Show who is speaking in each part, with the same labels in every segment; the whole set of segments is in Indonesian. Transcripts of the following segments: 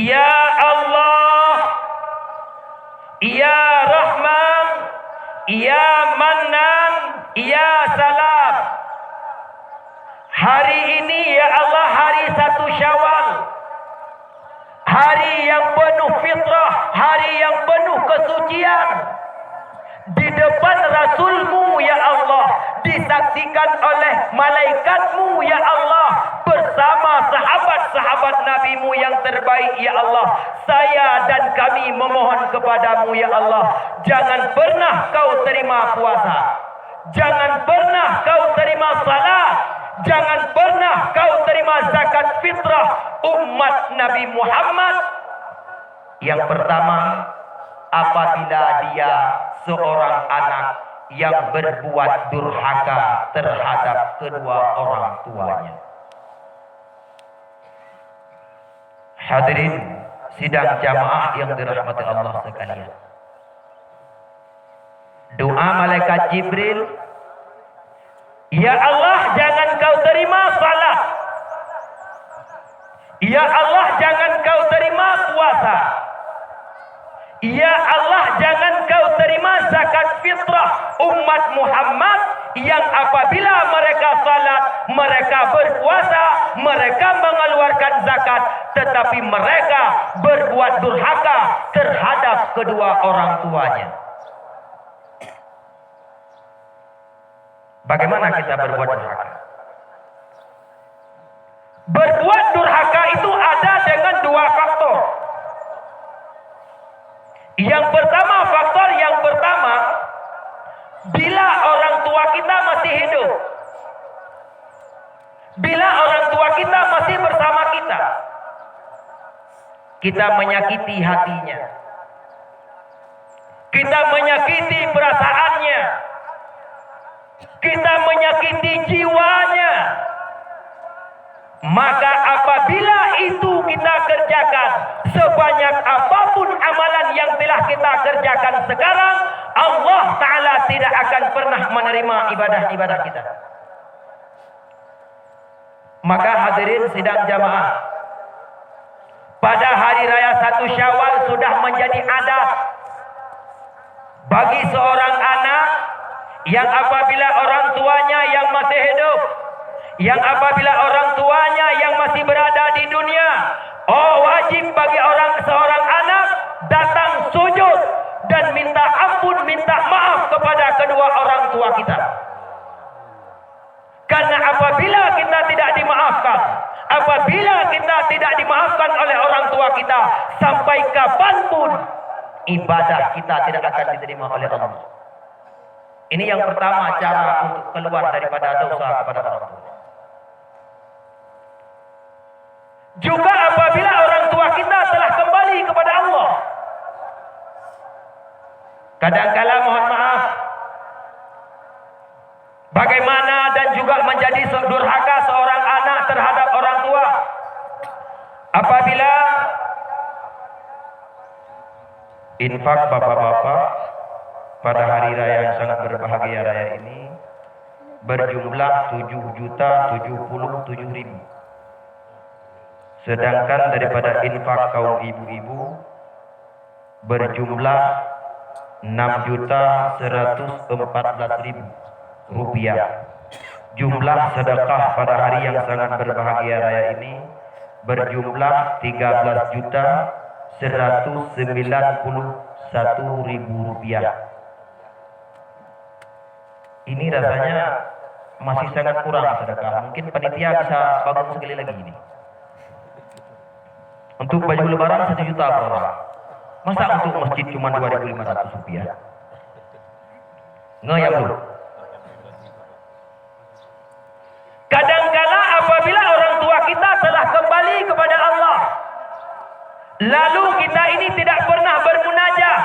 Speaker 1: Ya Allah, Ya Rahman, Ya Mannan, Ya Salam. Hari ini ya Allah hari 1 Syawal, hari yang penuh fitrah, hari yang penuh kesucian. Di depan Rasul-Mu ya Allah, disaksikan oleh malaikat-Mu ya Allah, bersama sahabat-sahabat Nabi-Mu yang terbaik ya Allah. Saya dan kami memohon kepadamu ya Allah, jangan pernah kau terima puasa, jangan pernah kau terima salat, jangan pernah kau terima zakat fitrah umat Nabi Muhammad. Yang pertama, apabila dia seorang anak yang berbuat durhaka terhadap kedua orang tuanya. Hadirin sidang jamaah yang dirahmati Allah sekalian. Doa malaikat Jibril, ya Allah jangan kau terima salat, ya Allah jangan kau terima puasa, ya Allah jangan kau terima zakat fitrah umat Muhammad yang apabila mereka salat, mereka berpuasa, mereka mengeluarkan zakat, tetapi mereka berbuat durhaka terhadap kedua orang tuanya. Bagaimana kita berbuat durhaka? Berbuat durhaka itu ada dengan 2 faktor. Yang pertama, faktor yang pertama, bila orang tua kita masih hidup, bila orang tua kita masih bersama kita, kita menyakiti hatinya, kita menyakiti perasaannya, kita menyakiti jiwanya. Maka apabila itu kita kerjakan, sebanyak apapun amalan yang telah kita kerjakan sekarang, Allah Ta'ala tidak akan pernah menerima ibadah-ibadah kita. Maka hadirin sidang jamaah, pada hari raya 1 Syawal sudah menjadi adat bagi seorang anak yang apabila orang tuanya yang masih hidup, yang apabila orang tuanya yang masih berada di dunia, wajib bagi seorang anak datang sujud dan minta ampun, minta maaf kepada kedua orang tua kita. Karena apabila kita tidak dimaafkan, apabila kita tidak dimaafkan oleh orang tua kita, sampai kapanpun ibadah kita tidak akan diterima oleh Allah. Ini yang pertama, cara untuk keluar daripada dosa kepada orang tua. Juga apabila orang tua kita telah kembali kepada Allah, kadangkala mohon maaf, bagaimana dan juga menjadi durhaka seorang anak terhadap orang tua. Apabila infak bapak-bapak pada hari raya yang sangat berbahagia raya ini berjumlah 7.077.000. Sedangkan daripada infak kaum ibu-ibu berjumlah 6.114.000 rupiah. Jumlah sedekah pada hari yang sangat berbahagia raya ini berjumlah 13.191.000 rupiah. Ini rasanya masih sangat kurang sedekah. Mungkin panitia bisa bangun sekali lagi ini. Untuk baju lebaran 1 juta per orang. Masa untuk masjid cuma 2.500 rupiah? Ngeyam dulu. Kadangkala apabila orang tua kita telah kembali kepada Allah, lalu kita ini tidak pernah bermunajah,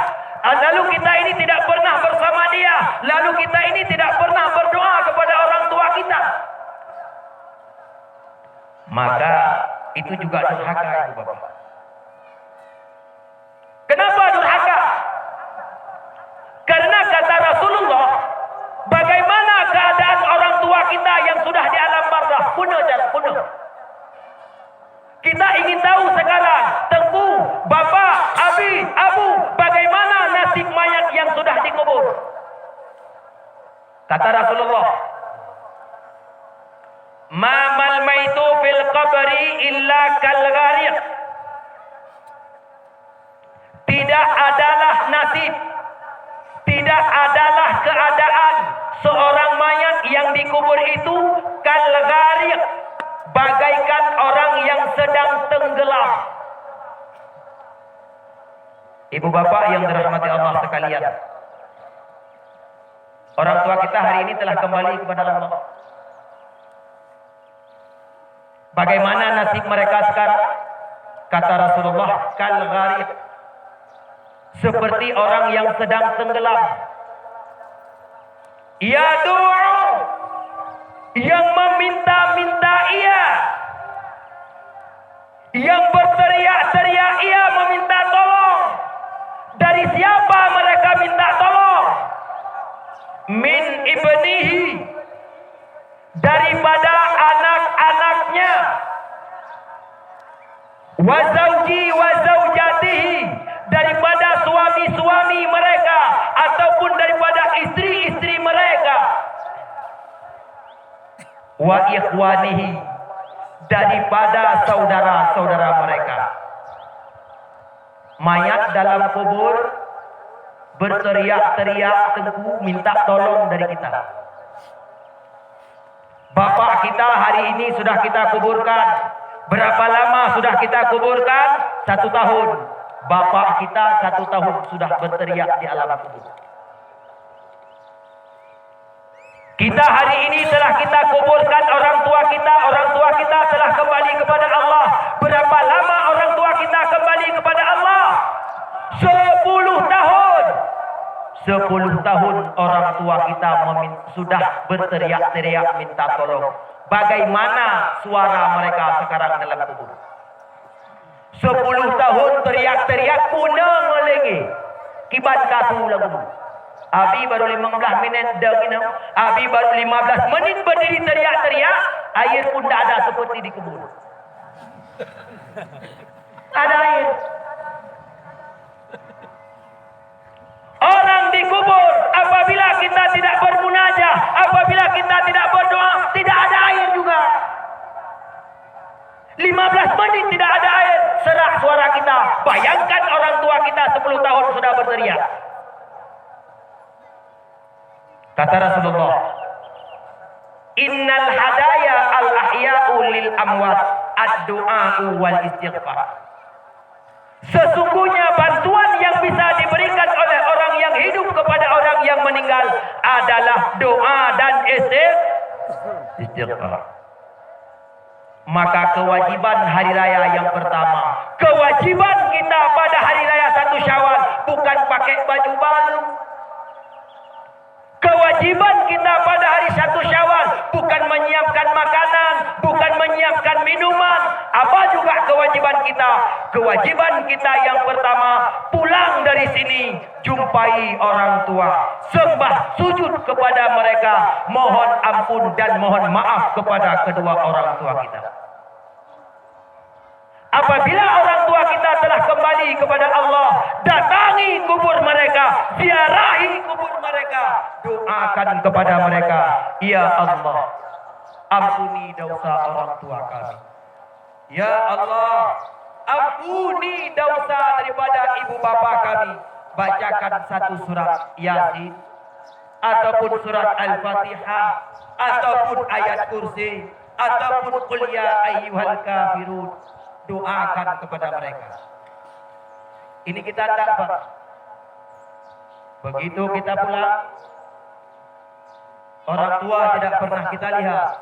Speaker 1: lalu kita ini tidak pernah bersama dia, lalu kita ini tidak pernah berdoa kepada orang tua kita, maka itu juga durhaka itu Bapak. Kenapa durhaka? Karena kata Rasulullah, bagaimana keadaan orang tua kita yang sudah di alam barzakh, kuno. Kita ingin tahu sekarang, Tengku Kata Rasulullah, "Ma mal maitu fil qabri illa kal ghariq." Tidak adalah nasib, tidak adalah keadaan seorang mayat yang dikubur itu kal ghariq, bagaikan orang yang sedang tenggelam. Ibu bapak yang dirahmati Allah sekalian, orang tua kita hari ini telah kembali kepada Allah. Bagaimana nasib mereka sekarang? Kata Rasulullah, kal ghariq, seperti orang yang sedang tenggelam. Ya doa, yang meminta-minta ia, yang berteriak-teriak ia meminta tolong. Dari siapa mereka minta tolong? Min ibnihi, daripada anak-anaknya. Wa zauji wa zaujatihi, daripada suami-suami mereka ataupun daripada istri-istri mereka. Wa ikhwanihi, daripada saudara-saudara mereka. Mayat dalam kubur berteriak-teriak tengku minta tolong dari kita. Bapak kita hari ini sudah kita kuburkan. Berapa lama sudah kita kuburkan? 1 tahun. Bapak kita 1 tahun sudah berteriak di alam kubur. Kita hari ini telah kita kuburkan orang tua kita telah kembali kepada Allah. Berapa lama orang tua kita kembali kepada Allah? 10 tahun. 10 tahun orang tua kita sudah berteriak-teriak minta tolong. Bagaimana suara mereka sekarang dalam kubur? 10 tahun teriak-teriak punang lagi. Kibat katu lagu. Abi baru 15 minit dah minum. Abi baru 15 menit berdiri teriak-teriak. Air pun tak ada seperti di kubur. Ada air. Orang dikubur apabila kita tidak bermunajah, apabila kita tidak berdoa, tidak ada air juga. 15 menit tidak ada air, serak suara kita. Bayangkan orang tua kita 10 tahun sudah berteriak. Kata Rasulullah, innal hadaya al-ahya'u lil amwat ad-du'a'u wal istighfar. Sesungguhnya bantuan yang bisa diberikan oleh orang yang hidup kepada orang yang meninggal adalah doa dan istighfar. Maka kewajiban hari raya yang pertama, kewajiban kita pada hari raya 1 Syawal bukan pakai baju baru. Kewajiban kita pada hari 1 Syawal bukan menyiapkan makanan, bukan menyiapkan minuman. Apa juga kewajiban kita? Kewajiban kita yang pertama, pulang dari sini, jumpai orang tua, sembah sujud kepada mereka, mohon ampun dan mohon maaf kepada kedua orang tua kita. Apabila orang tua kita telah kembali kepada Allah, datangi kubur mereka, ziarahi kubur mereka, doakan kepada mereka, ya Allah, ampuni dosa orang tua kami. Ya Allah, ampuni dosa daripada ibu bapa kami. Bacakan 1 surat Yasin, ataupun surat Al-Fatihah, ataupun ayat kursi, ataupun qul ya ayyuhal kafirun. Doakan kepada mereka. Ini kita dapat. Begitu kita pulang, orang tua tidak pernah kita lihat,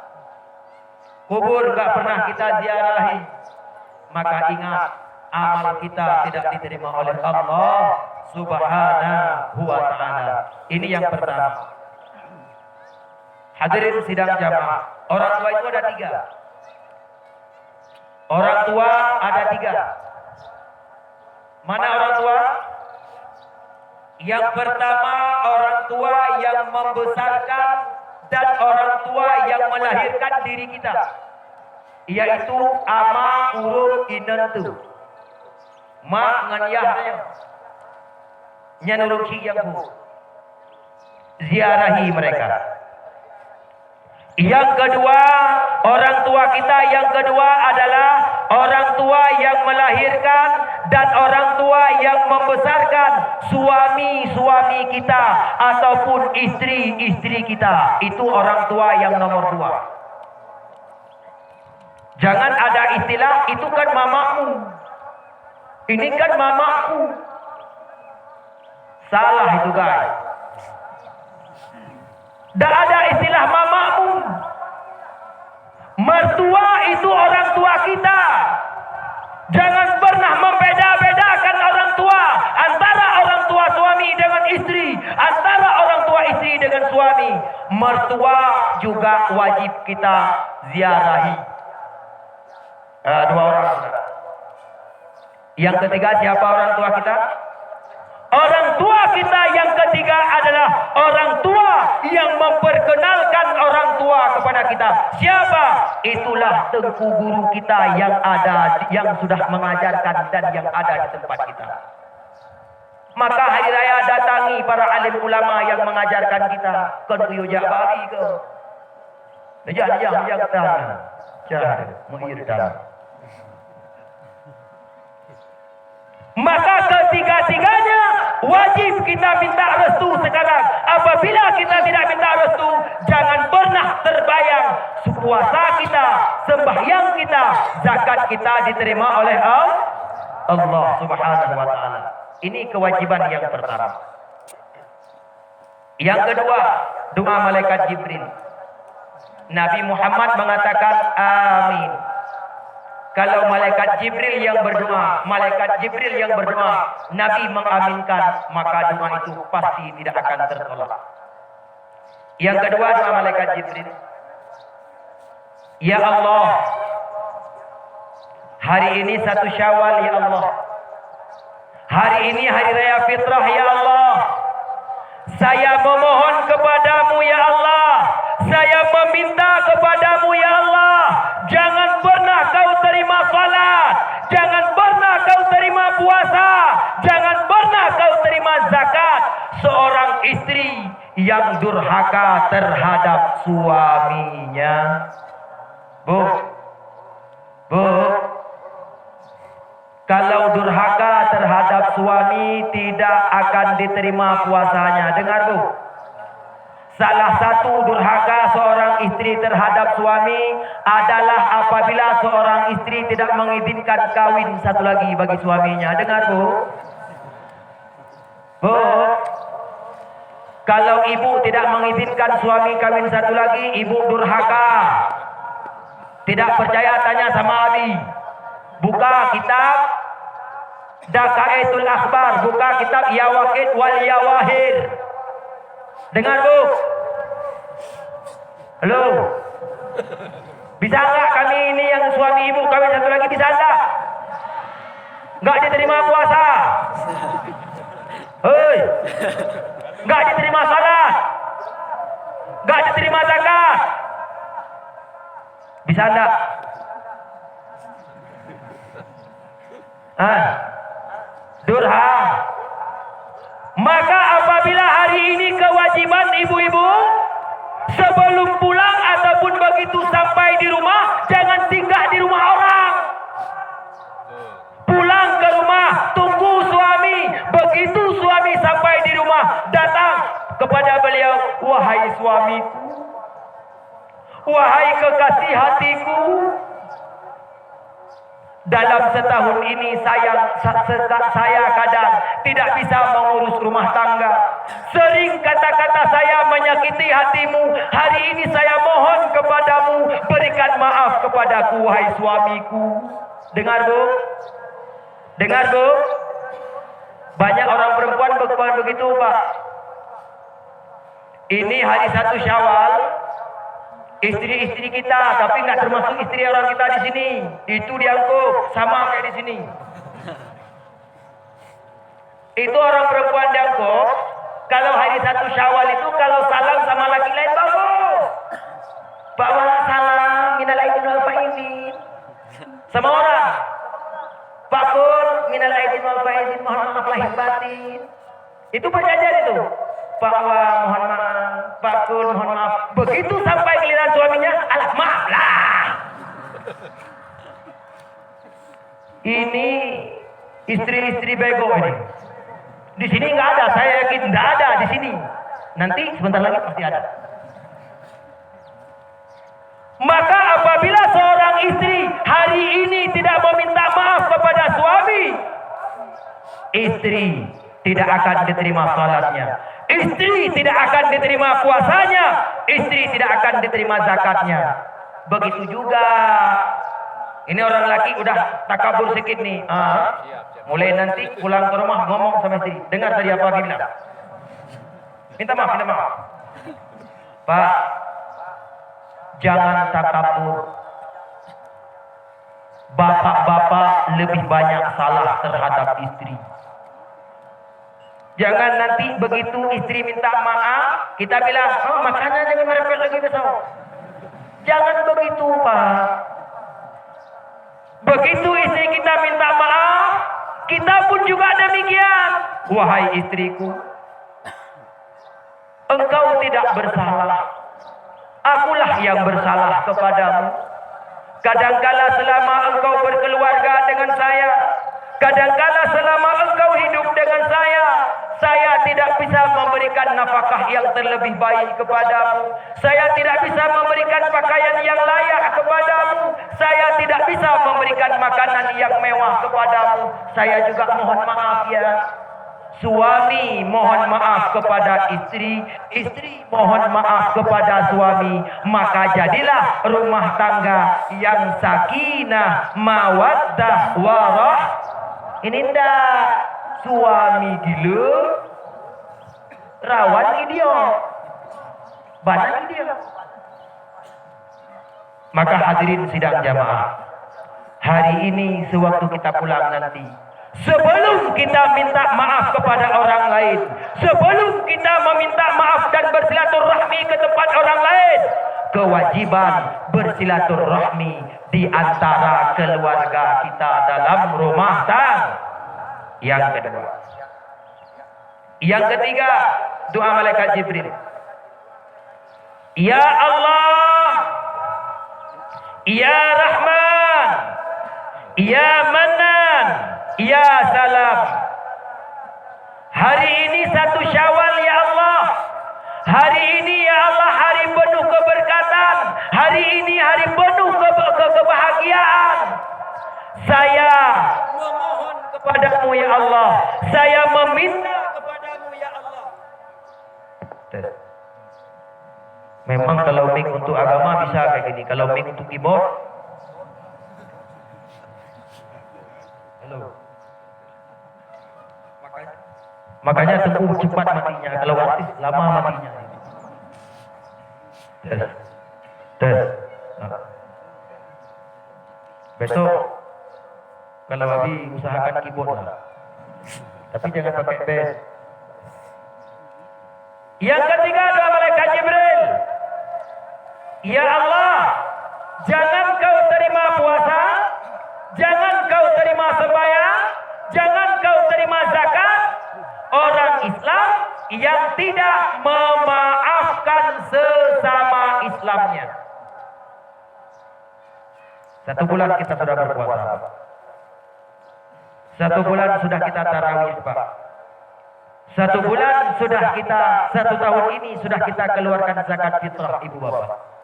Speaker 1: kubur tidak pernah kita ziarahi, maka ingat, amal kita tidak diterima oleh Allah Subhanahu wa ta'ala. Ini yang pertama. Hadirin sidang jamaah, orang tua itu ada 3. Orang tua ada 3. Mana orang tua? Yang pertama, orang tua yang membesarkan dan orang tua yang melahirkan diri kita, yaitu ama urung inentu mak nganyahnya nyanurung yang ziarahi mereka. Yang kedua, orang tua kita yang kedua adalah orang tua yang melahirkan dan orang tua yang membesarkan suami-suami kita ataupun istri-istri kita. Itu orang tua yang nomor dua. Jangan ada istilah, itu kan mamamu. Ini kan mamaku. Salah itu guys. Tidak ada istilah mamamu. Mertua itu orang tua kita. Jangan pernah membeda-bedakan orang tua. Antara orang tua suami dengan istri. Antara orang tua istri dengan suami. Mertua juga wajib kita ziarahi. Dua orang. Yang ketiga siapa orang tua kita? Orang tua kita yang ketiga adalah orang tua yang memperkenalkan orang tua kepada kita. Siapa? Itulah tengku guru kita yang ada, yang sudah mengajarkan dan yang ada di tempat kita. Maka hari raya datangi para alim ulama yang mengajarkan kita. Kan uyu jabari ke? Jangan maka ketiga-tiganya wajib kita minta restu sekarang. Apabila kita tidak minta restu, jangan pernah terbayang puasa kita, sembahyang kita, zakat kita diterima oleh Allah Subhanahu wa taala. Ini kewajiban yang pertama. Yang kedua, doa malaikat Jibril. Nabi Muhammad mengatakan amin. Kalau malaikat Jibril yang berdoa, Nabi mengaminkan, maka doa itu pasti tidak akan tertolak. Yang kedua, doa malaikat Jibril. Ya Allah, hari ini 1 Syawal ya Allah. Hari ini hari raya fitrah ya Allah. Saya memohon kepadamu ya Allah. Saya meminta kepadamu ya Allah. Jangan pernah kau terima salat. Jangan pernah kau terima puasa. Jangan pernah kau terima zakat. Seorang istri yang durhaka terhadap suaminya. Bu. Kalau durhaka terhadap suami tidak akan diterima puasanya. Dengar Bu. Salah satu durhaka seorang istri terhadap suami adalah apabila seorang istri tidak mengizinkan kawin satu lagi bagi suaminya. Dengar Bu. Bu. Kalau ibu tidak mengizinkan suami kawin satu lagi, ibu durhaka. Tidak percaya tanya sama Abi. Buka kitab Daqaitul Akhbar, buka kitab Yawaqid wal Yawahir. Dengar Bu. Halo. Bisa enggak kami ini yang suami ibu kawin satu lagi, bisa enggak? Enggak diterima puasa. Hei. Enggak diterima salat. Enggak diterima zakat. Bisa enggak? Durha. Maka apabila hari ini kewajiban ibu-ibu sebelum pulang ataupun begitu sampai di rumah, jangan singgah di rumah orang. Pulang ke rumah, tunggu suami. Begitu suami sampai di rumah, datang kepada beliau, wahai suamiku, wahai kekasih hatiku, dalam setahun ini saya kadang tidak bisa mengurus rumah tangga. Sering kata-kata saya menyakiti hatimu. Hari ini saya mohon kepadamu, berikan maaf kepadaku, wahai suamiku. Dengar Bu? Dengar Bu? Banyak orang perempuan begitu Pak. Ini hari 1 Syawal. Istri-istri kita, tapi nggak termasuk istri orang kita di sini. Itu diangkut sama kayak di sini. Itu orang perempuan diangkut. Kalau hari 1 Syawal itu kalau salam sama laki lain bagus. Pak Wala salam, minal aidin wal faizin. Sama orang. Pak Pur, minal aidin wal faizin, mohon maaf lahir batin. Itu perjanjian itu. Pak Wah mohon maaf, Pak Kun mohon maaf. Begitu sampai giliran suaminya, alah maaf lah. Ini istri-istri bego ini. Di sini nggak ada, saya yakin nggak ada di sini. Nanti sebentar lagi pasti ada. Maka apabila seorang istri hari ini tidak meminta maaf kepada suami, istri tidak akan diterima salatnya, istri tidak akan diterima puasanya, istri tidak akan diterima zakatnya. Begitu juga, ini orang laki udah takabur sedikit nih. Mulai nanti pulang ke rumah ngomong sama istri, dengar tadi apa bilang. Minta maaf, minta maaf. Pak, jangan takabur. Bapak-bapak lebih banyak salah terhadap istri. Jangan nanti begitu istri minta maaf, kita bilang, oh makanya jangan merepet lagi besok. Jangan begitu, Pak. Begitu istri kita minta maaf, kita pun juga demikian. Wahai istriku, engkau tidak bersalah. Akulah yang bersalah kepadamu. Kadangkala selama engkau berkeluarga dengan saya, kadangkala selama engkau hidup dengan saya tidak bisa memberikan nafkah yang terlebih baik kepadamu. Saya tidak bisa memberikan pakaian yang layak kepadamu. Saya tidak bisa memberikan makanan yang mewah kepadamu. Saya juga mohon maaf ya. Suami mohon maaf kepada istri, istri mohon maaf kepada suami, maka jadilah rumah tangga yang sakinah, mawaddah, warah. Ini ndak suami gila, rawan idiot, banyak idiot. Maka hadirin sidang jamaah, hari ini sewaktu kita pulang nanti, sebelum kita minta maaf kepada orang lain, sebelum kita meminta maaf dan bersilaturahmi ke tempat orang lain, kewajiban bersilaturahmi di antara keluarga kita dalam rumah tangga. Yang kedua, yang ketiga, doa malaikat Jibril. Ya Allah, Ya Rahman, Ya Manan, Ya Salam. Hari ini 1 Syawal ya Allah. Hari ini ya Allah hari penuh keberkatan. Hari ini hari penuh kebahagiaan. Saya memohon kepadamu ya Allah. Saya meminta kepadamu ya Allah. Memang kalau mic untuk agama bisa kayak gini. Kalau mic untuk keyboard, halo. Makanya tunggu cepat matinya. Kalau artis lama matinya. Tes. Besok kalau Abi usahakan keyboard lah. Tapi jangan pakai bass. Yang ketiga doa malaikat Jibril. Ya Allah, jangan kau terima puasa, jangan kau terima sembahyang, jangan kau terima zakat orang Islam yang tidak memaafkan sesama Islamnya. 1 bulan kita sudah berpuasa. 1 bulan sudah kita tarawih, Pak. 1 bulan sudah kita, 1 tahun ini sudah kita keluarkan zakat fitrah ibu bapak.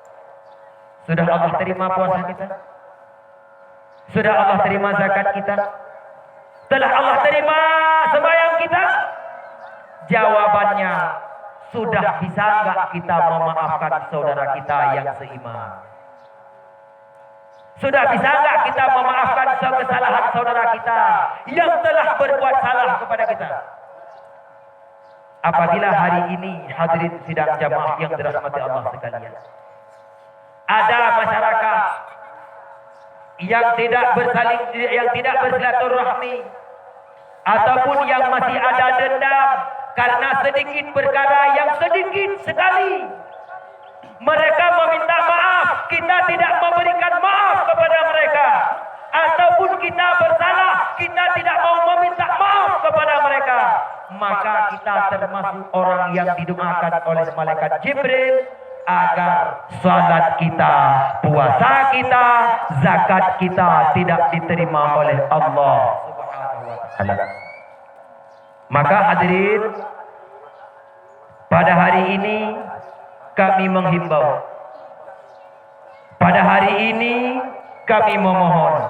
Speaker 1: Sudah Allah terima puasa kita? Sudah Allah terima zakat kita? Telah Allah terima sembahyang kita? Jawabannya, sudah bisa enggak kita memaafkan saudara kita yang seiman? Sudah bisa enggak kita memaafkan kesalahan saudara kita yang telah berbuat salah kepada kita? Apabila hari ini hadirin sidang jamaah yang dirahmati Allah sekalian, ada masyarakat yang tidak bersilaturahmi ataupun yang masih ada dendam karena sedikit perkara yang sedikit sekali mereka meminta maaf, kita tidak memberikan maaf kepada mereka, ataupun kita bersalah, kita tidak mau meminta maaf kepada mereka, maka kita termasuk orang yang didoakan oleh malaikat Jibril agar salat kita, puasa kita, zakat kita tidak diterima oleh Allah Subhanahu wa taala. Maka hadirin, pada hari ini kami menghimbau, pada hari ini kami memohon,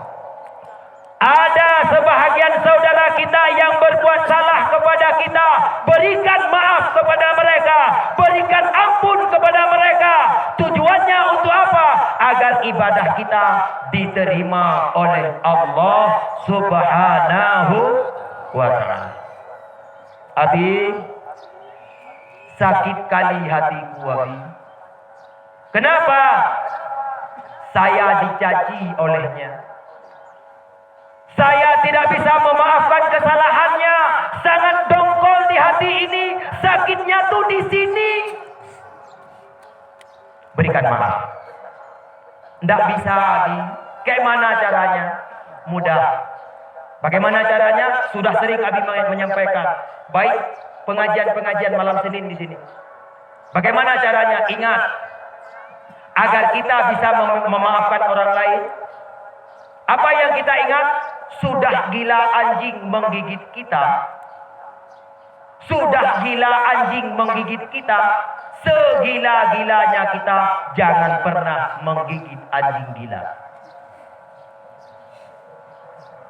Speaker 1: ada sebahagian saudara kita yang berbuat salah kepada kita, berikan maaf kepada mereka, berikan ampun kepada mereka. Tujuannya untuk apa? Agar ibadah kita diterima oleh Allah Subhanahu wa taala. Abi, sakit kali hatiku Abi. Kenapa? Saya dicaci olehnya. Saya tidak bisa memaafkan kesalahannya. Sangat dongkol di hati ini. Sakitnya tuh di sini. Berikan maaf. Tidak bisa Abi. Kayak mana caranya? Mudah. Bagaimana caranya? Sudah sering Abi menyampaikan. Baik pengajian-pengajian malam Senin di sini. Bagaimana caranya? Ingat, agar kita bisa memaafkan orang lain. Apa yang kita ingat? Sudah gila anjing menggigit kita. Sudah gila anjing menggigit kita. Segila-gilanya kita jangan pernah menggigit anjing gila.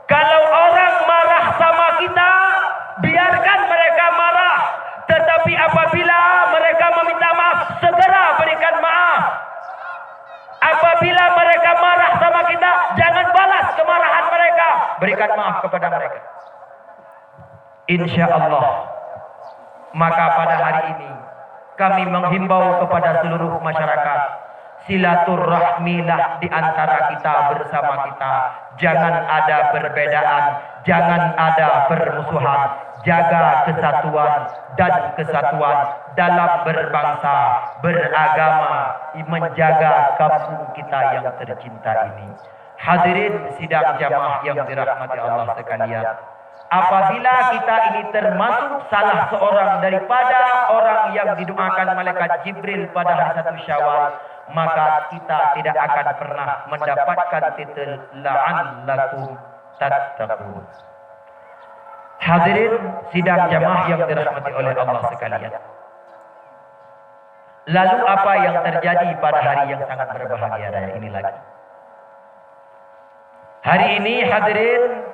Speaker 1: Kalau orang marah sama kita, biarkan mereka marah. Tetapi apabila mereka meminta maaf, segera berikan maaf. Apabila mereka marah sama kita, jangan balas kemarahan mereka. Berikan maaf kepada mereka. Insya Allah. Maka pada hari ini kami menghimbau kepada seluruh masyarakat, silaturahmilah di antara kita bersama kita. Jangan ada perbedaan, jangan ada permusuhan. Jaga kesatuan dan kesatuan dalam berbangsa, beragama, menjaga kampung kita yang tercinta ini. Hadirin sidang jamaah yang dirahmati Allah sekalian, apabila kita ini termasuk salah seorang daripada orang yang didoakan malaikat Jibril pada hari 1 Syawal, maka kita tidak akan pernah mendapatkan titel la'allakum tattaqun. Hadirin sidang jamaah yang dirahmati oleh Allah sekalian. Lalu apa yang terjadi pada hari yang sangat berbahagia raya ini lagi? Hari ini hadirin,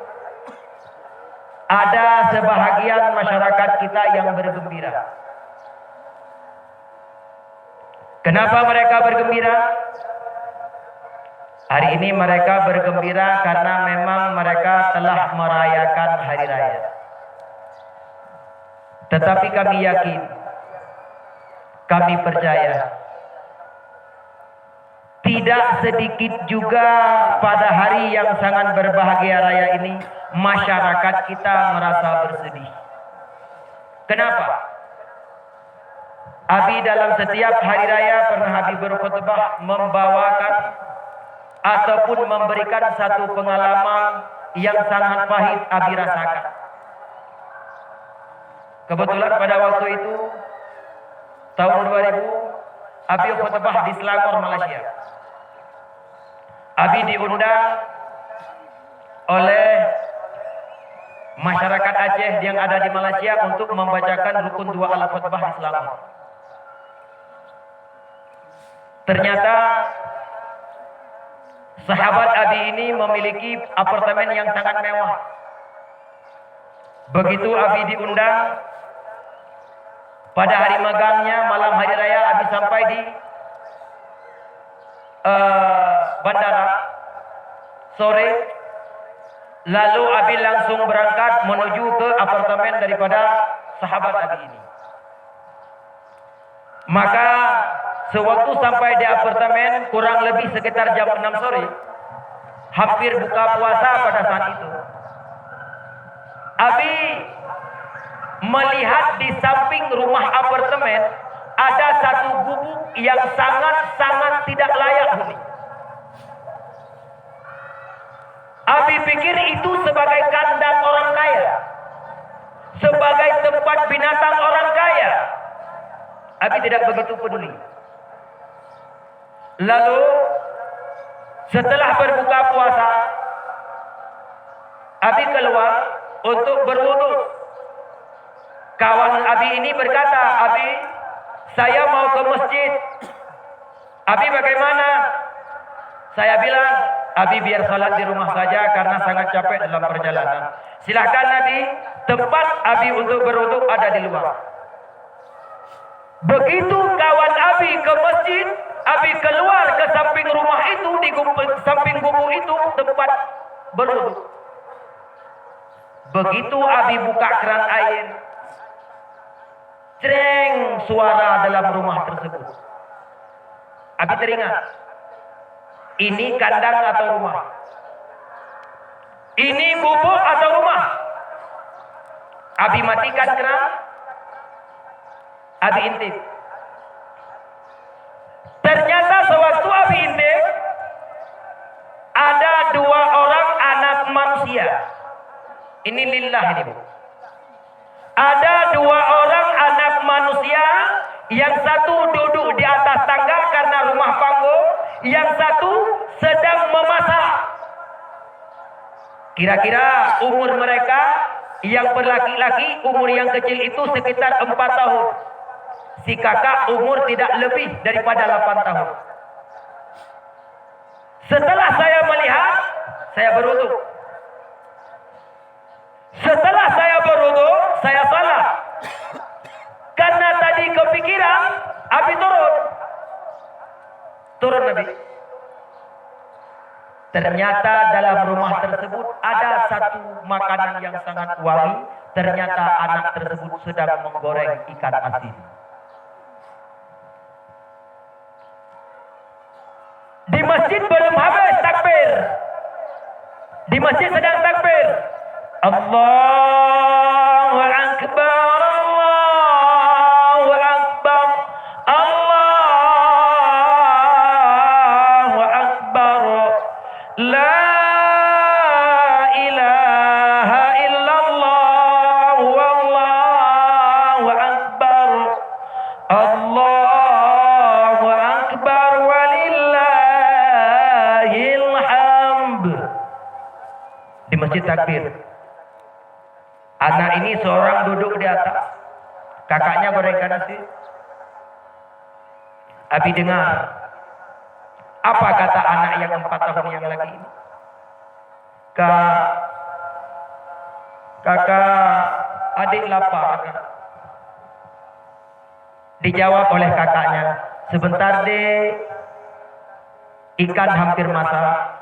Speaker 1: ada sebahagian masyarakat kita yang bergembira. Kenapa mereka bergembira? Hari ini mereka bergembira karena memang mereka telah merayakan hari raya. Tetapi kami yakin, kami percaya, tidak sedikit juga pada hari yang sangat berbahagia raya ini, masyarakat kita merasa bersedih. Kenapa? Abi dalam setiap hari raya pernah Abi berkhutbah membawakan ataupun memberikan satu pengalaman yang sangat pahit Abi rasakan. Kebetulan pada waktu itu tahun 2000 Abi khutbah di Selangor, Malaysia. Abi diundang oleh masyarakat Aceh yang ada di Malaysia untuk membacakan rukun 2 al-khutbah di Selangor. Ternyata sahabat Abi ini memiliki apartemen yang sangat mewah. Begitu Abi diundang, pada hari magangnya, malam hari raya, Abi sampai di bandara sore. Lalu Abi langsung berangkat menuju ke apartemen daripada sahabat Abi ini. Maka sewaktu sampai di apartemen, kurang lebih sekitar jam 6 sore, hampir buka puasa pada saat itu, Abi melihat di samping rumah apartemen ada satu gubuk yang sangat-sangat tidak layak huni. Abi pikir itu sebagai kandang orang kaya. sebagai tempat binatang orang kaya. Abi tidak begitu peduli. Lalu setelah berbuka puasa, Abi keluar untuk berwudu. Kawan Abi ini berkata, Abi, saya mau ke masjid. Abi bagaimana? Saya bilang, Abi biar salat di rumah saja karena sangat capek dalam perjalanan. Silahkan Abi, tempat Abi untuk berwudu ada di luar. Begitu kawan Abi ke masjid, Abi keluar ke samping rumah itu, di samping gubuk itu tempat berwudu. Begitu Abi buka keran air, cereng suara dalam rumah tersebut. Abi teringat, ini kandang atau rumah? Ini gubuk atau rumah? Abi matikan keran, Abi intip. Ternyata sewaktu Abi intip, ada 2 orang anak manusia. Ini lillah ini, Bu. Ada 2 orang anak manusia, yang satu duduk di atas tangga karena rumah panggung, yang satu sedang memasak. Kira-kira umur mereka, yang berlaki-laki, umur yang kecil itu sekitar 4 tahun. Si kakak umur tidak lebih daripada 8 tahun. Setelah saya melihat, saya berwudu. Setelah saya berwudu, saya salah. Karena tadi kepikiran, Abi turun. Turun Nabi. Ternyata dalam rumah tersebut ada satu makanan yang sangat wangi. Ternyata anak tersebut sedang menggoreng ikan asin. Di masjid belum habis takbir. Di masjid sedang takbir. Allahu Akbar, Allahu Akbar, Allahu Akbar. La ilaha illallah, wallahu akbar. Allahu akbar walillahil hamd. Di masjid takbir. Anak ini seorang duduk di atas, kakaknya gorengkan nasi. Abi dengar, apa kata anak yang 4 tahun yang lagi ini? Kakak, adik lapar. Dijawab oleh kakaknya, sebentar deh, ikan hampir masak.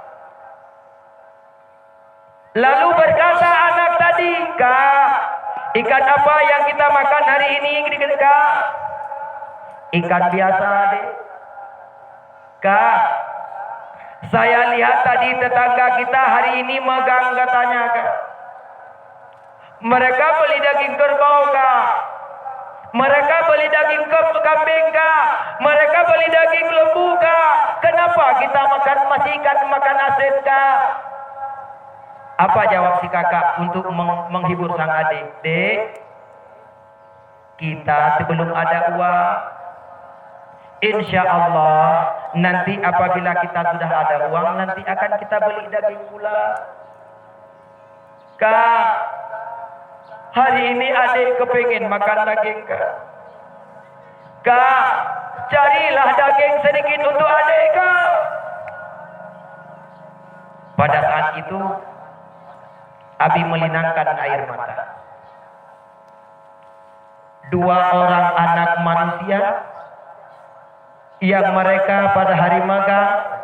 Speaker 1: Lalu berkata anak tadi, Kak, ikan apa yang kita makan hari ini, Kak? Ikan biasa, deh. Kak, saya lihat tadi tetangga kita hari ini megang, katanya, Kak. Mereka beli daging kerbau, Kak. Mereka beli daging kambing, Kak. Mereka beli daging lembu, Kak. Kenapa kita masih makan asin, Kak? Apa jawab si kakak untuk menghibur sang adik? Dek, kita sebelum ada uang, insya Allah nanti apabila kita sudah ada uang, nanti akan kita beli daging pula. Kak, hari ini adik kepingin makan daging, Kak. Kak, carilah daging sedikit untuk adik, Kak. Pada saat itu Abi melinangkan air mata. 2 orang anak manusia yang mereka pada hari magang,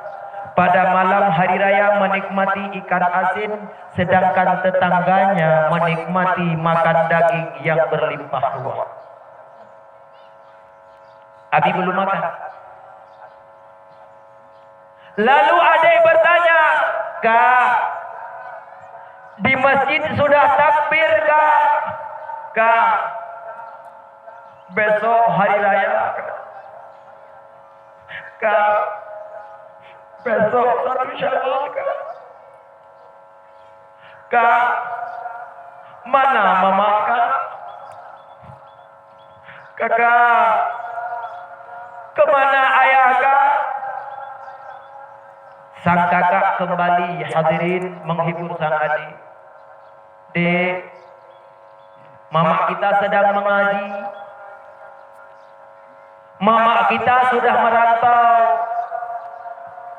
Speaker 1: pada malam hari raya menikmati ikan asin, sedangkan tetangganya menikmati makan daging yang berlimpah ruah. Abi belum makan. Lalu adik bertanya, Kak, di masjid sudah takbir, Kak? Kak, besok hari raya, Kak. Besok 1 Syawal, Kak. Kak, mana mama, Kak? Kakak, kemana ayah kak? Sang kakak kembali hadirin menghibur sang adik. Dek, mama kita sedang mengaji. Mama kita sudah merantau.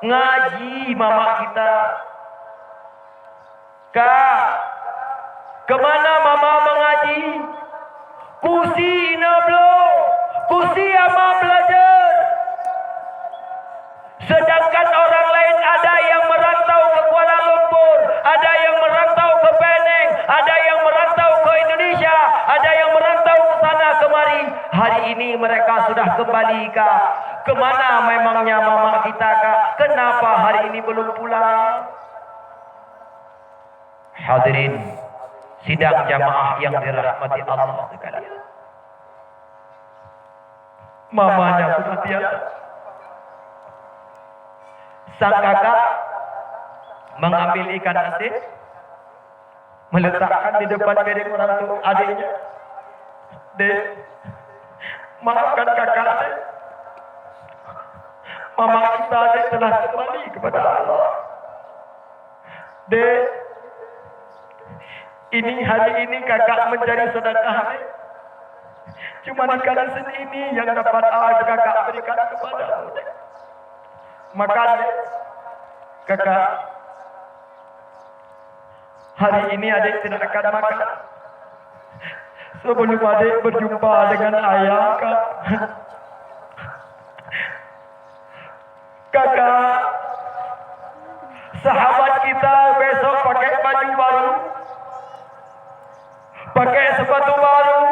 Speaker 1: Ngaji mama kita. Kak, kemana mama mengaji? Kusi inablo, kusi ama belajar. Sedangkan orang lain ada yang merantau ke Kuala Lumpur, ada yang merantau ke Penang, ada yang merantau ke Indonesia, ada yang merantau ke sana kemari. Hari ini mereka sudah kembali kak. Kemana memangnya mama kita kak? Kenapa hari ini belum pulang? Hadirin sidang jamaah yang dirahmati Allah sekalian. Mamanya sudah tiada. Sang kakak mengambil ikan asin, meletakkan di depan piring orang tua adiknya. Dek, maafkan kakak dek. Mama kita dek telah kembali kepada Allah. Dek, ini hari ini kakak mencari sedekah dek. Cuma ikan asin ini yang dapat kakak berikan kepadamu dek. Makan dek. Kakak, hari ini adik tidak akan makan sebelum adik berjumpa dengan ayah kak. Kakak, sahabat kita besok pakai baju baru, pakai sepatu baru.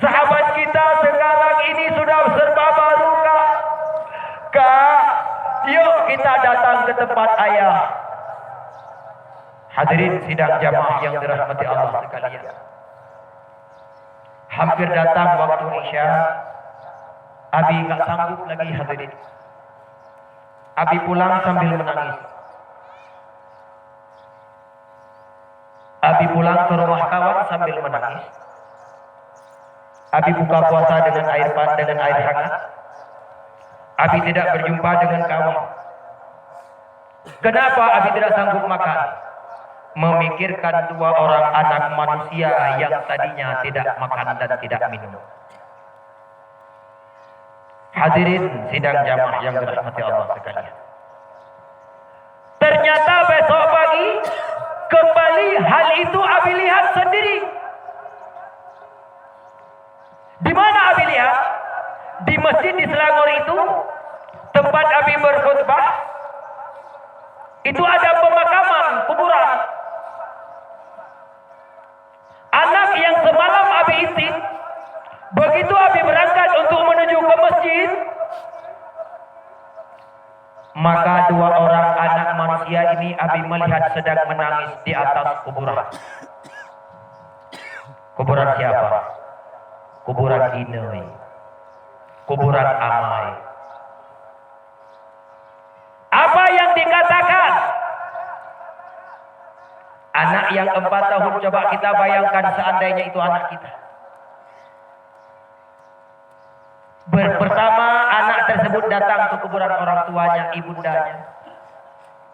Speaker 1: Sahabat kita sekarang ini sudah serba baru kak. Kak, yuk kita datang ke tempat ayah. Hadirin sidang jamaah yang dirahmati Allah sekalian. Hampir datang waktu Isya. Abi gak sanggup lagi hadirin. Abi pulang sambil menangis. Abi pulang ke rumah kawan sambil menangis. Abi buka puasa dengan air hangat. Abi tidak berjumpa dengan kawan. Kenapa Abi tidak sanggup makan? Memikirkan dua orang anak manusia yang tadinya tidak makan dan tidak minum. Hadirin sidang jamaah yang dirahmati Allah sekalian. Ternyata besok pagi kembali hal itu Abi lihat sendiri. Di mana Abi lihat? Di masjid di Selangor itu, tempat Abi berkhutbah, itu ada pemakaman kuburan. Anak yang semalam Abi intip, begitu Abi berangkat untuk menuju ke masjid, maka dua orang anak manusia ini Abi melihat sedang menangis di atas kuburan. Kuburan siapa? Kuburan Inoi. Kuburan Amai. Apa yang dikatakan? Anak yang 4 tahun, coba kita bayangkan seandainya itu anak kita. Pertama anak tersebut datang ke kuburan orang tuanya, ibundanya.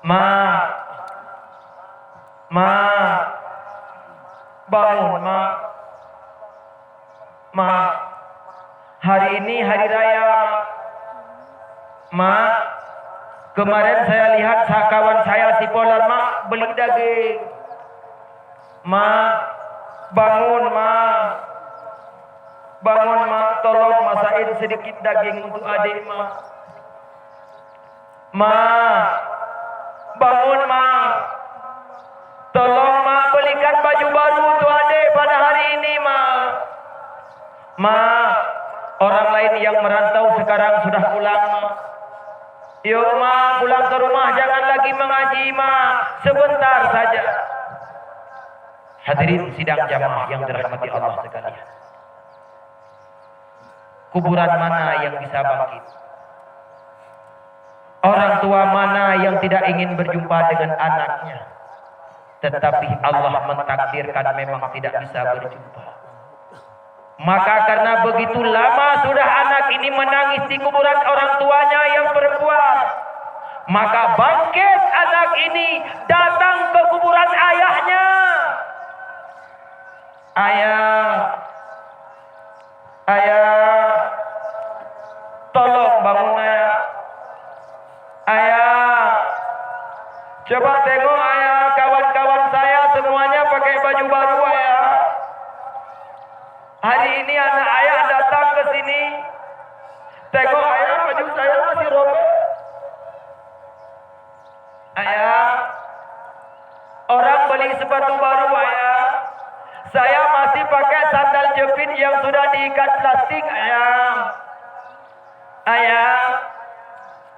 Speaker 1: Ma, bangun ma, hari ini hari raya ma. Kemarin saya lihat kawan saya si Polar ma beli daging. Ma, bangun ma, tolong masakin sedikit daging untuk adik ma. Ma, bangun ma, tolong ma belikan baju baru untuk adik pada hari ini ma. Ma, orang lain yang merantau sekarang sudah pulang ma. Yuk ma, pulang ke rumah, jangan lagi mengaji ma, sebentar saja. Hadirin sidang jamaah yang dirahmati Allah sekalian. Kuburan mana yang bisa bangkit? Orang tua mana yang tidak ingin berjumpa dengan anaknya? Tetapi Allah mentakdirkan memang tidak bisa berjumpa. Maka karena begitu lama sudah anak ini menangis di kuburan orang tuanya yang perempuan, maka bangkit anak ini datang ke kuburan ayahnya. Ayah, ayah, tolong bangun ayah. Ayah, coba tengok ayah, kawan-kawan saya semuanya pakai baju baru ayah. Hari ini anak ayah datang ke sini. Tengok ayah, baju saya masih robek. Ayah, orang beli sepatu baru ayah. Saya masih pakai sandal jepit yang sudah diikat plastik ayah. Ayah,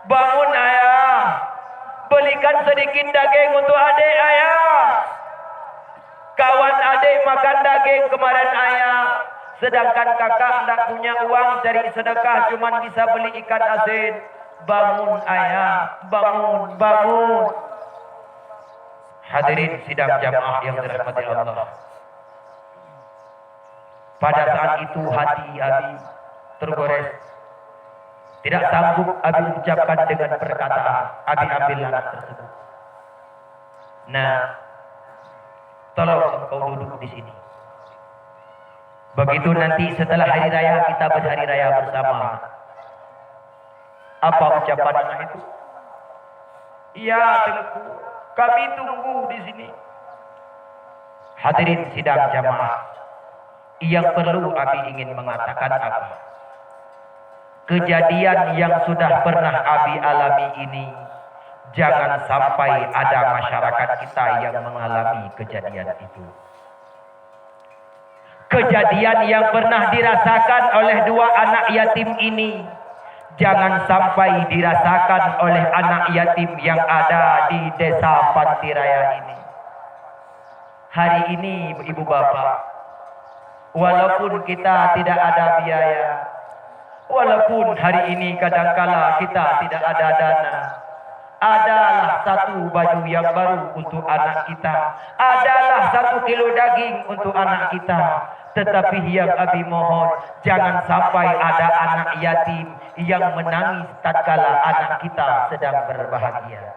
Speaker 1: bangun ayah. Belikan sedikit daging untuk adik ayah. Kawan adik makan daging kemarin ayah. Sedangkan kakak tidak punya uang cari sedekah, cuman bisa beli ikan asin. Bangun ayah, bangun, bangun. Hadirin sidang jamaah yang dirahmati Allah. Pada saat itu hati Abi tergores. Tidak sanggup Abi ucapkan dengan perkataan. Abi ambil anak tersebut. Nah, tolong engkau duduk di sini. Begitu nanti setelah hari raya kita berhari raya bersama. Apa ucapan anak itu? Iya, Tengku. Kami tunggu di sini. Hadirin sidang jamaah. Yang perlu Abi ingin mengatakan apa? Kejadian yang sudah pernah Abi alami ini, jangan sampai ada masyarakat kita yang mengalami kejadian itu. Kejadian yang pernah dirasakan oleh dua anak yatim ini, jangan sampai dirasakan oleh anak yatim yang ada di desa Pantiraya ini. Hari ini ibu bapak, walaupun kita tidak ada biaya, walaupun hari ini kadangkala kita tidak ada dana, adalah satu baju yang baru untuk anak kita, adalah 1 kilo daging untuk anak kita. Tetapi yang Abi mohon, jangan sampai ada anak yatim yang menangis tatkala anak kita sedang berbahagia.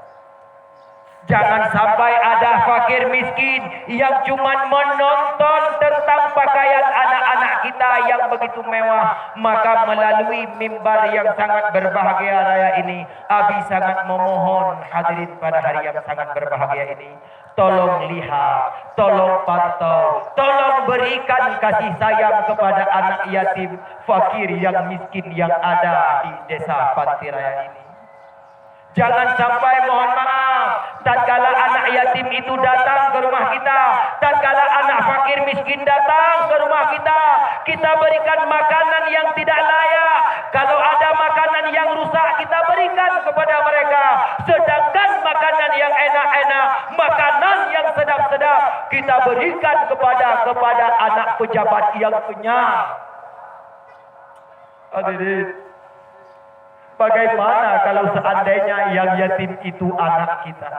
Speaker 1: Jangan sampai ada fakir miskin yang cuma menonton tentang pakaian anak-anak kita yang begitu mewah. Maka melalui mimbar yang sangat berbahagia raya ini, Abi sangat memohon hadirin pada hari yang sangat berbahagia ini, tolong lihat, tolong pantau, tolong berikan kasih sayang kepada anak yatim, fakir yang miskin yang ada di desa Pantiraya ini. Jangan sampai, mohon maaf, tatkala anak yatim itu datang ke rumah kita, tatkala anak fakir miskin datang ke rumah kita, kita berikan makanan yang tidak layak. Kalau ada makanan yang rusak, kita berikan kepada mereka. Sedangkan makanan yang enak-enak, makanan yang sedap-sedap, kita berikan kepada anak pejabat yang kenyang. Hadirin, bagaimana kalau seandainya yang yatim itu anak kita?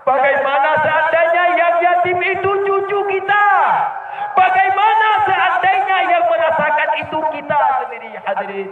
Speaker 1: Bagaimana seandainya yang yatim itu cucu kita? Bagaimana seandainya yang merasakan itu kita sendiri? Hadirin,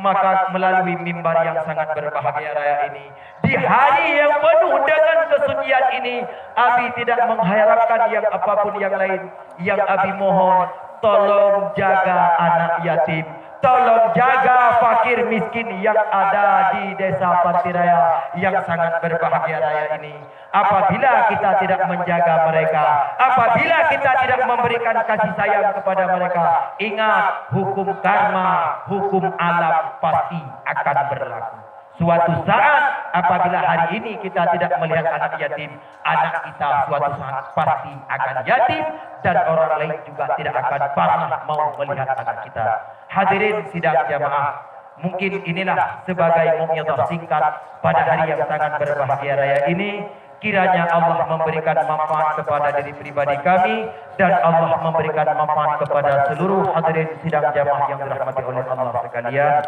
Speaker 1: maka melalui mimbar yang sangat berbahagia raya ini, di hari yang penuh dengan kesucian ini, Abi tidak mengharapkan yang apapun yang lain. Yang Abi mohon, tolong jaga anak yatim, tolong jaga fakir miskin yang ada di desa Pantiraya yang sangat berbahagia raya ini. Apabila kita tidak menjaga mereka, apabila kita tidak memberikan kasih sayang kepada mereka, ingat, hukum karma, hukum alam pasti akan berlaku. Suatu saat apabila hari ini kita tidak melihat anak yatim, anak kita suatu saat pasti akan yatim, dan orang lain juga tidak akan pernah mau melihat anak kita. Hadirin sidang jamaah, mungkin inilah sebagai mau'izah singkat pada hari yang sangat berbahagia raya ini. Kiranya Allah memberikan manfaat kepada diri pribadi kami, dan Allah memberikan manfaat kepada seluruh hadirin sidang jamaah yang dirahmati oleh Allah sekalian.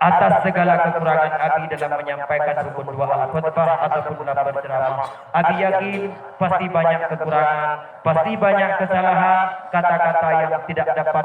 Speaker 1: atas segala kekurangan Abi dalam menyampaikan rukun dua al-khutbah ataupun dalam berceramah. Abi yakin pasti banyak kekurangan, pasti banyak kesalahan, kata-kata yang tidak dapat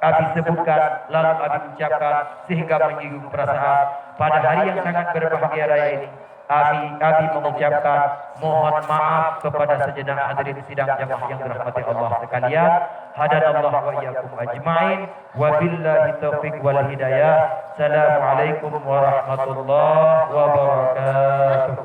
Speaker 1: Abi sebutkan lalu Abi ucapkan sehingga menyinggung perasaan. Pada hari yang sangat berbahagia raya ini, Abi mengucapkan mohon maaf kepada segenap hadirin sidang jamaah yang dirahmati Allah sekalian. Hadanallah wa iyyakum ajmain. Wabillahi taufiq wal hidayah. Assalamualaikum warahmatullahi wabarakatuh.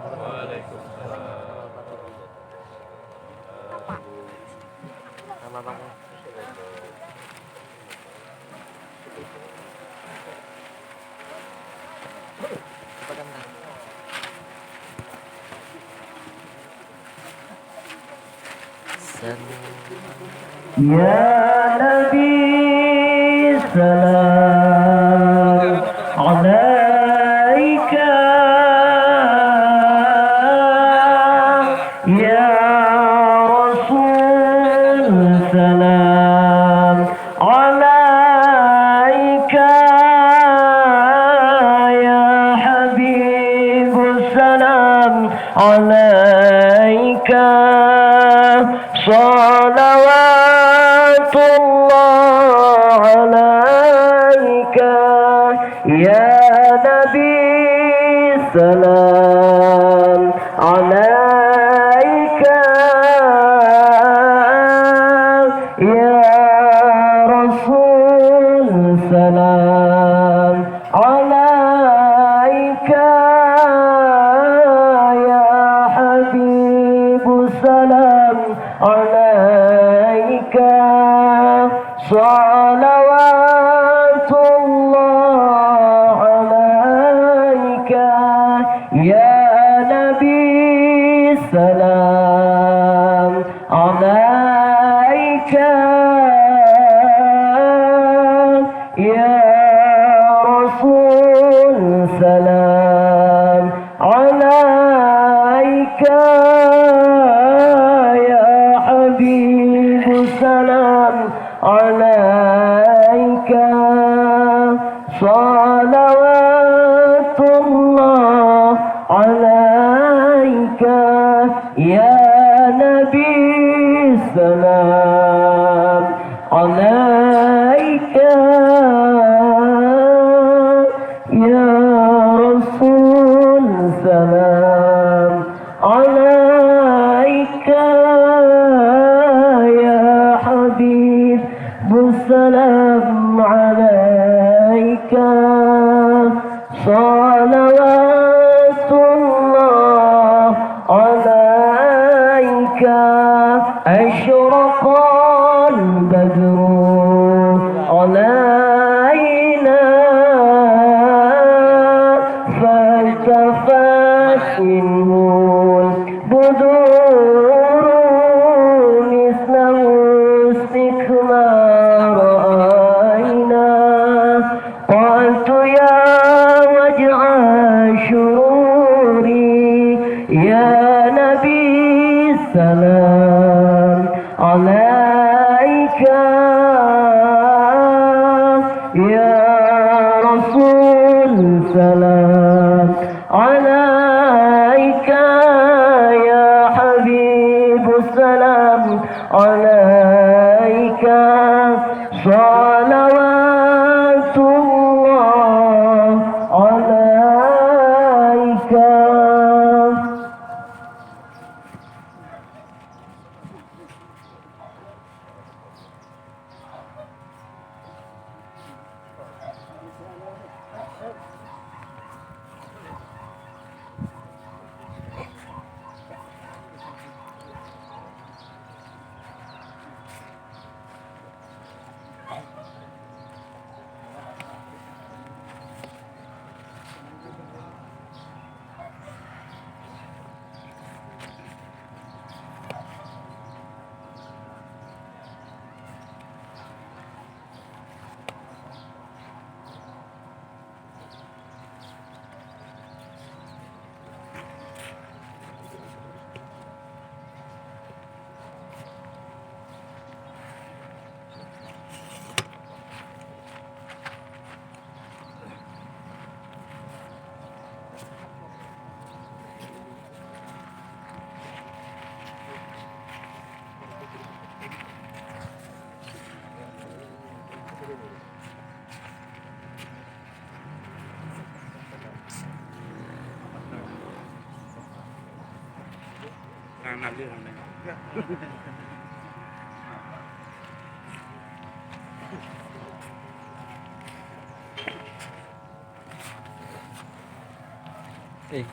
Speaker 2: Ya Nabi salam alaika, Ya Rasul salam alaika, Ya Habib salam alaika. Salawatullah alaika, Ya Nabi salam alaika, Ya Rasul salam alaika, Ya Habib salam alaika. Salawatullah alaika, Ya Nabi salam alaika, Ya Rasul salam alaika, Ya Habib salam alaika. Salawatullah alaika, Ya Nabi salam alaika, Ya Rasul salam alaika, Ya Habib salam alaika. Salawatullah alaika. Asyraqal badru alaina, faltafat minhul budur mislahu istikmar aina. Qultu ya waj'a syururi, Ya Nabi salam alaika, Ya Rasul salam alaika, Ya Habib salam alaika. Salawatullah alaika.
Speaker 3: Eh,